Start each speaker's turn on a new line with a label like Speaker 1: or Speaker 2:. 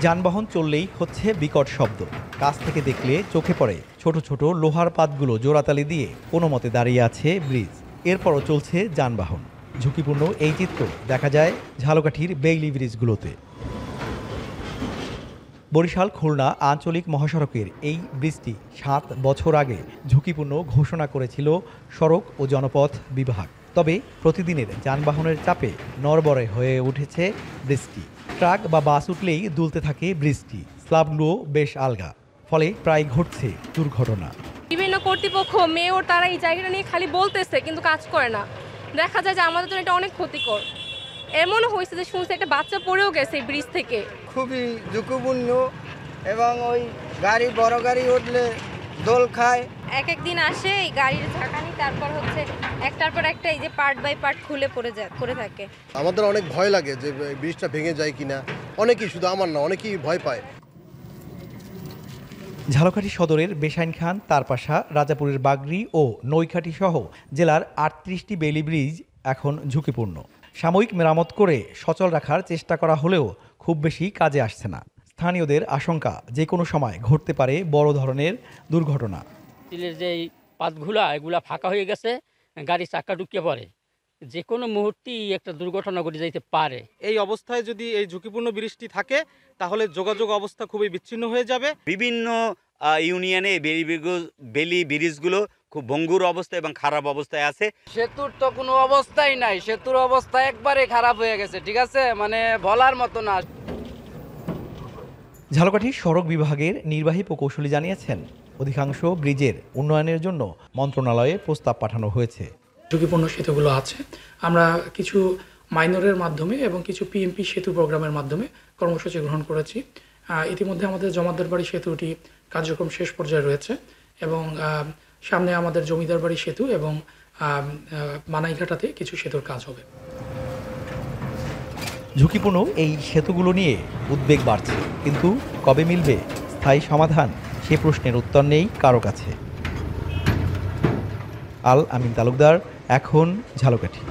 Speaker 1: যানবাহন চললেই হচ্ছে বিকট শব্দ। কাছ থেকে দেখলে চোখে পড়ে ছোট ছোট লোহার পাতগুলো জোড়াতালি দিয়ে কোনো মতে দাঁড়িয়ে আছে ব্রিজ। এরপরও চলছে যানবাহন। ঝুঁকিপূর্ণ এই চিত্র দেখা যায় ঝালকাঠির বেইলি ব্রিজগুলোতে। বরিশাল খুলনা আঞ্চলিক মহাসড়কের এই ব্রিজটি ৭ বছর আগে ঝুঁকিপূর্ণ ঘোষণা করেছিল সড়ক ও জনপথ বিভাগ। তবে প্রতিদিনের যানবাহনের চাপে নড়বড়ে হয়ে উঠেছে ব্রিজটি। ট্রাক বা বাস উঠলেই দুলতে থাকে ব্রিজটি। স্ল্যাবগুলো বেশ আলগা, ফলে প্রায় ঘটছে দুর্ঘটনা।
Speaker 2: বিভিন্ন কর্তৃপক্ষ মেয়র তারা এই জায়গাটা নিয়ে খালি বলতেছে, কিন্তু কাজ করে না। দেখা যায় যে আমাদের জন্য এটা অনেক ক্ষতিকর। এমনও হয়েছে যে শুনছি একটা বাচ্চা পড়েও গেছে এই ব্রিজ থেকে।
Speaker 3: খুবই ঝুঁকিপূর্ণ এবং ওই গাড়ি বড় গাড়ি উঠলে দোল খায়।
Speaker 4: এক একদিন আসে এই গাড়ির ঝাঁকানি, তারপর হচ্ছে একটার পর একটা এই যে পার্ট বাই পার্ট খুলে পড়ে থাকে।
Speaker 5: আমাদের অনেক ভয় লাগে যে ব্রিজটা ভেঙে যায় কিনা। অনেকেই, শুধু আমার না, অনেকেই ভয় পায়।
Speaker 1: ঝালকাঠি সদরের বেসাইন খান, তারপাশা, রাজাপুরের বাগরি ও নৈখাটি সহ জেলার ৩৮টি বেইলি ব্রিজ এখন ঝুঁকিপূর্ণ। সাময়িক মেরামত করে সচল রাখার চেষ্টা করা হলেও খুব বেশি কাজে আসছে না। স্থানীয়দের আশঙ্কা যে কোনো সময় ঘটতে পারে বড় ধরনের দুর্ঘটনা।
Speaker 6: স্টিলের যে পাতগুলা এগুলা ফাঁকা হয়ে গেছে, গাড়ি চাকা ঢুকিয়ে পড়ে, যে কোনো মুহূর্তেই একটা দুর্ঘটনা ঘটে যাইতে পারে।
Speaker 7: এই অবস্থায় যদি এই ঝুঁকিপূর্ণ ব্রিজটি থাকে তাহলে যোগাযোগ অবস্থা খুবই বিচ্ছিন্ন হয়ে যাবে।
Speaker 8: বিভিন্ন ইউনিয়নে বেলি ব্রিজগুলো খুব ভঙ্গুর অবস্থা এবং খারাপ অবস্থায় আছে।
Speaker 3: সেতুর তো কোনো অবস্থাই নাই, সেতুর অবস্থা একবারে খারাপ হয়ে গেছে, ঠিক আছে, মানে বলার মতো না।
Speaker 1: ঝালকাঠি সড়ক বিভাগের নির্বাহী প্রকৌশলী জানিয়েছেন, অধিকাংশ ব্রিজের উন্নয়নের জন্য মন্ত্রণালয়ে প্রস্তাব পাঠানো হয়েছে।
Speaker 9: ঝুঁকিপূর্ণ সেতুগুলো আছে, আমরা কিছু মাইনরের মাধ্যমে এবং কিছু পিএমপি সেতু প্রোগ্রামের মাধ্যমে কর্মসূচি গ্রহণ করেছি। ইতিমধ্যে আমাদের জমাদার বাড়ি সেতুটি কার্যক্রম শেষ পর্যায়ে রয়েছে এবং সামনে আমাদের জমিদার বাড়ি সেতু এবং মানাইঘাটাতে কিছু সেতুর কাজ হবে।
Speaker 1: ঝুঁকিপূর্ণ এই সেতুগুলো নিয়ে উদ্বেগ বাড়ছে, কিন্তু কবে মিলবে স্থায়ী সমাধান সে প্রশ্নের উত্তর নেই কারো কাছে। আল আমিন তালুকদার, এখন ঝালকাঠি।